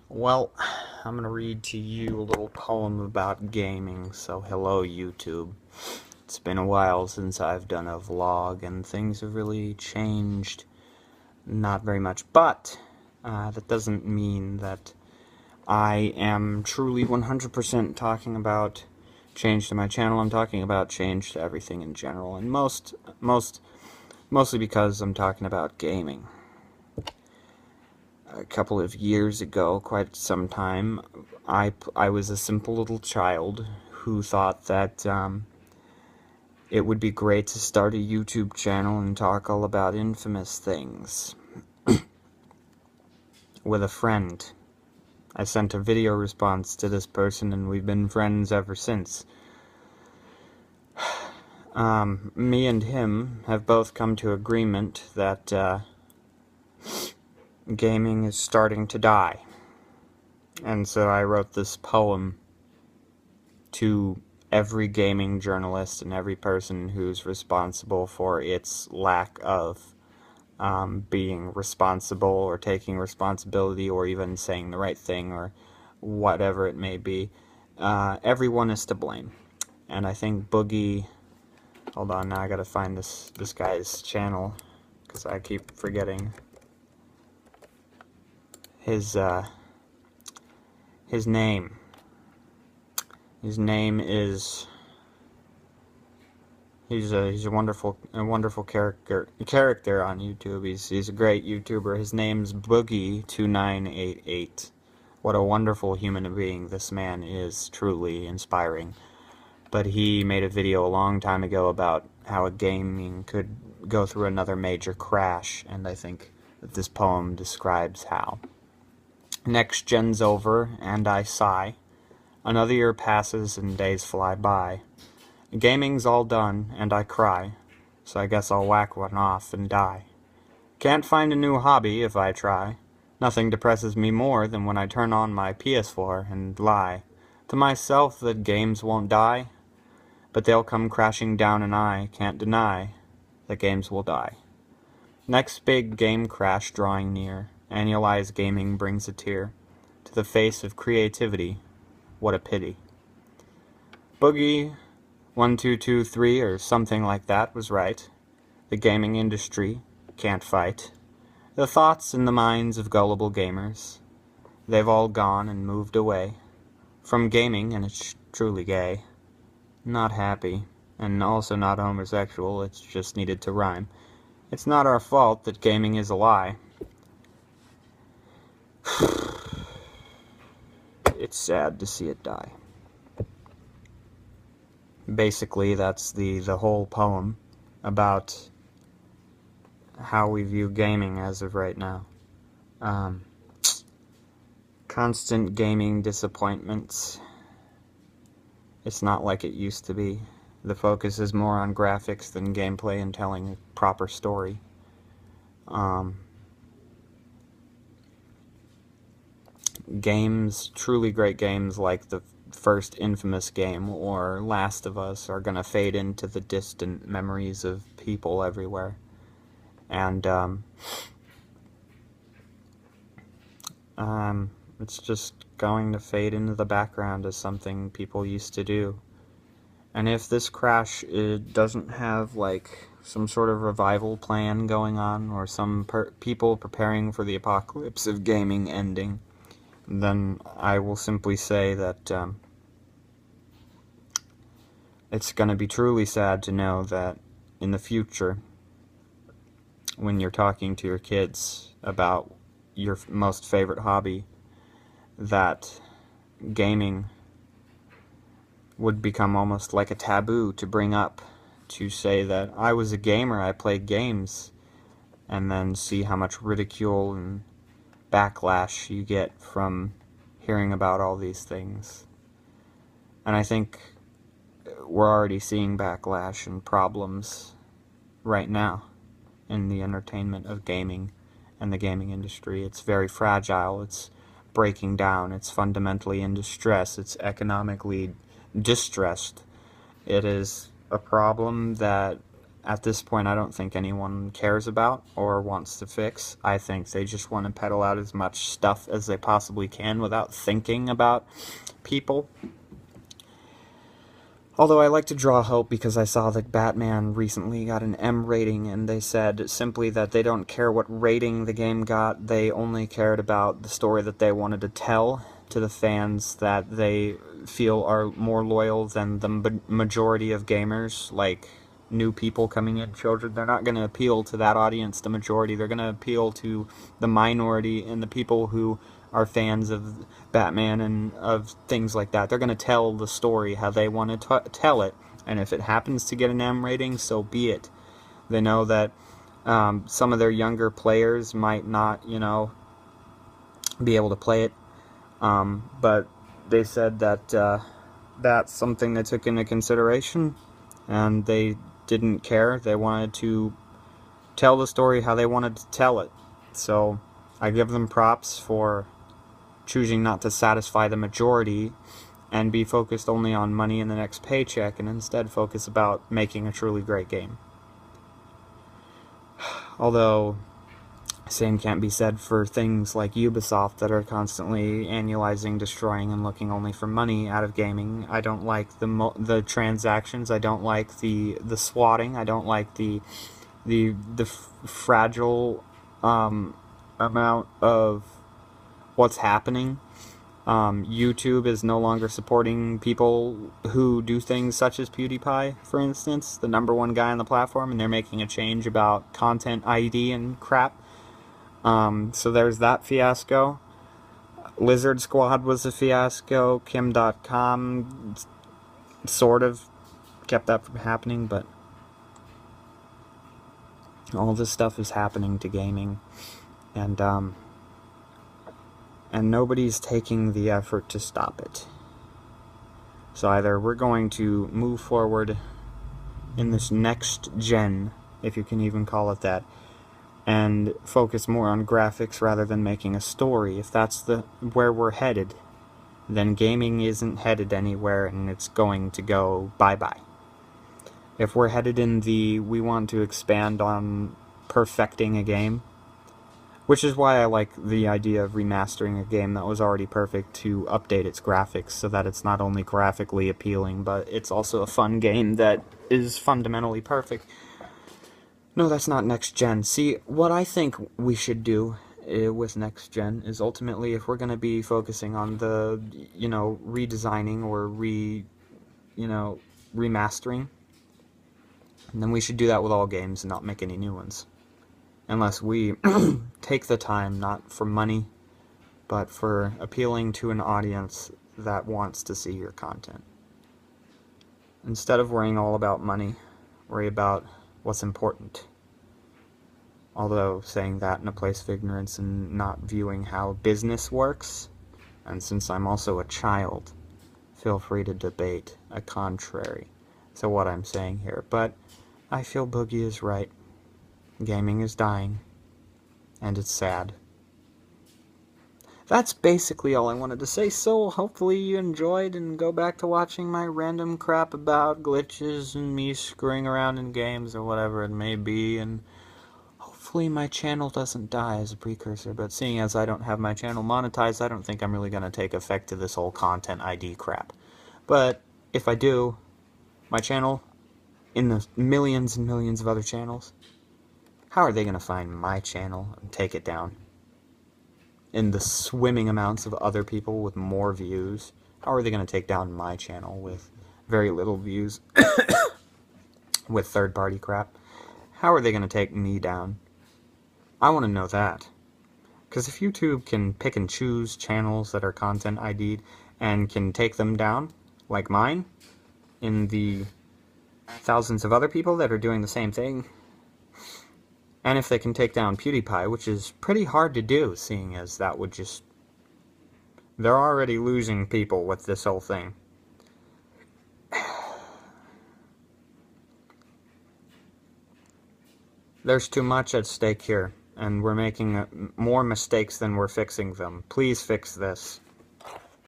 Well, I'm going to read to you a little poem about gaming, so hello YouTube. It's been a while since I've done a vlog, and things have really changed not very much, but that doesn't mean that I am truly 100% talking about change to my channel. I'm talking about change to everything in general, and mostly because I'm talking about gaming. A couple of years ago, quite some time, I was a simple little child who thought that it would be great to start a YouTube channel and talk all about infamous things with a friend. I sent a video response to this person, and we've been friends ever since. Me and him have both come to agreement that gaming is starting to die. And so I wrote this poem to every gaming journalist and every person who's responsible for its lack of being responsible or taking responsibility or even saying the right thing or whatever it may be. Everyone is to blame. And I think Boogie... Hold on, now I gotta find this guy's channel, because I keep forgetting his name. His name is... He's a wonderful character on YouTube. He's a great YouTuber. His name's Boogie2988. What a wonderful human being this man is, truly inspiring. But he made a video a long time ago about how a gaming could go through another major crash, and I think that this poem describes how. Next gen's over, and I sigh. Another year passes and days fly by. Gaming's all done, and I cry, so I guess I'll whack one off and die. Can't find a new hobby if I try. Nothing depresses me more than when I turn on my PS4 and lie to myself that games won't die, but they'll come crashing down, and I can't deny that games will die. Next big game crash drawing near. Annualized gaming brings a tear to the face of creativity. What a pity. Boogie 1223 or something like that was right. The gaming industry can't fight the thoughts and the minds of gullible gamers. They've all gone and moved away from gaming, and it's truly gay. Not happy, and also not homosexual. It's just needed to rhyme. It's not our fault that gaming is a lie. It's sad to see it die. Basically, that's the whole poem about how we view gaming as of right now. Constant gaming disappointments. It's not like it used to be. The focus is more on graphics than gameplay and telling a proper story. Games, truly great games like the first Infamous game or Last of Us, are gonna fade into the distant memories of people everywhere. And it's just going to fade into the background as something people used to do. And if this crash doesn't have like some sort of revival plan going on, or some people preparing for the apocalypse of gaming ending, then I will simply say that it's going to be truly sad to know that in the future, when you're talking to your kids about your most favorite hobby, that gaming would become almost like a taboo to bring up, to say that I was a gamer, I played games, and then see how much ridicule and backlash you get from hearing about all these things. And I think we're already seeing backlash and problems right now in the entertainment of gaming and the gaming industry. It's very fragile, it's breaking down, it's fundamentally in distress, it's economically distressed. It is a problem that at this point I don't think anyone cares about or wants to fix. I think they just want to peddle out as much stuff as they possibly can without thinking about people. Although I like to draw hope because I saw that Batman recently got an M rating, and they said simply that they don't care what rating the game got, they only cared about the story that they wanted to tell to the fans that they feel are more loyal than the majority of gamers, like new people coming in, children. They're not going to appeal to that audience, the majority. They're going to appeal to the minority and the people who are fans of Batman and of things like that. They're going to tell the story how they want to tell it, and if it happens to get an M rating, so be it. They know that some of their younger players might not, be able to play it, but they said that that's something they took into consideration, and they didn't care. They wanted to tell the story how they wanted to tell it. So I give them props for choosing not to satisfy the majority and be focused only on money and the next paycheck, and instead focus about making a truly great game. Although, same can't be said for things like Ubisoft that are constantly annualizing, destroying, and looking only for money out of gaming. I don't like the transactions. I don't like the swatting. I don't like the fragile amount of what's happening. YouTube is no longer supporting people who do things such as PewDiePie, for instance, the #1 guy on the platform, and they're making a change about content ID and crap. So there's that fiasco. Lizard Squad was a fiasco. Kim.com sort of kept that from happening, but all this stuff is happening to gaming, and nobody's taking the effort to stop it. So either we're going to move forward in this next gen, if you can even call it that, and focus more on graphics rather than making a story. If that's where we're headed, then gaming isn't headed anywhere, and it's going to go bye-bye. If we're headed in we want to expand on perfecting a game, which is why I like the idea of remastering a game that was already perfect to update its graphics so that it's not only graphically appealing, but it's also a fun game that is fundamentally perfect. No, that's not next gen. See, what I think we should do with next gen is ultimately, if we're going to be focusing on the, redesigning or remastering, then we should do that with all games and not make any new ones. Unless we take the time, not for money, but for appealing to an audience that wants to see your content. Instead of worrying all about money, worry about what's important. Although, saying that in a place of ignorance and not viewing how business works, and since I'm also a child, feel free to debate a contrary to what I'm saying here. But I feel Boogie is right. Gaming is dying, and it's sad. That's basically all I wanted to say, so hopefully you enjoyed, and go back to watching my random crap about glitches and me screwing around in games or whatever it may be, and hopefully my channel doesn't die as a precursor. But seeing as I don't have my channel monetized, I don't think I'm really going to take effect to this whole content ID crap. But if I do, my channel, in the millions and millions of other channels, how are they going to find my channel and take it down? In the swimming amounts of other people with more views, how are they going to take down my channel with very little views, with third-party crap? How are they going to take me down? I want to know that. Because if YouTube can pick and choose channels that are content ID'd and can take them down, like mine, in the thousands of other people that are doing the same thing, and if they can take down PewDiePie, which is pretty hard to do, seeing as that would just... They're already losing people with this whole thing. There's too much at stake here, and we're making more mistakes than we're fixing them. Please fix this.